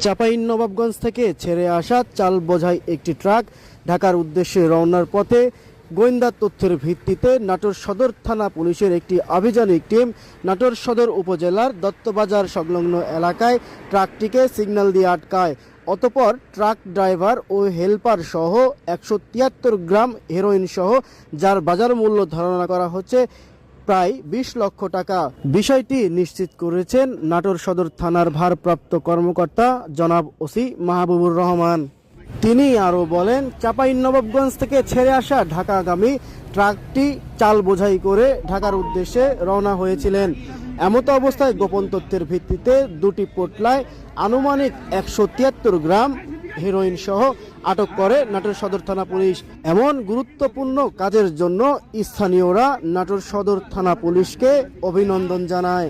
চাঁপাইনবাবগঞ্জ থেকে ছেড়ে আসা চাল বোঝাই একটি ট্রাক ঢাকার উদ্দেশ্যে রওনার পথে গোয়েন্দা তথ্যের ভিত্তিতে নাটোর সদর থানা পুলিশের একটি আভিযানিক টিম নাটোর সদর উপজেলার দত্তবাজার সংলগ্ন এলাকায় ট্রাকটিকে সিগন্যাল দিয়ে আটকায়। অতঃপর ট্রাক ড্রাইভার ও হেলপার সহ 173 গ্রাম হেরোইন সহ যার বাজার মূল্য ধারণা করা হচ্ছে প্রায় 20 লক্ষ টাকা। বিষয়টি নিশ্চিত করেছেন নাটোর সদর থানার ভারপ্রাপ্ত কর্মকর্তা জনাব ওসি মাহবুবুর রহমান। তিনি আরও বলেন, চাঁপাইনবাবগঞ্জ থেকে ছেড়ে আসা ঢাকাগামী ট্রাকটি চাল বোঝাই করে ঢাকার উদ্দেশ্যে রওনা হয়েছিলেন। এমতো অবস্থায় গোপন তথ্যের ভিত্তিতে দুটি পোটলায় আনুমানিক 173 গ্রাম হেরোইন সহ আটক করে নাটোর সদর থানা পুলিশ। এমন গুরুত্বপূর্ণ কাজের জন্য স্থানীয়রা নাটোর সদর থানা পুলিশকে অভিনন্দন জানায়।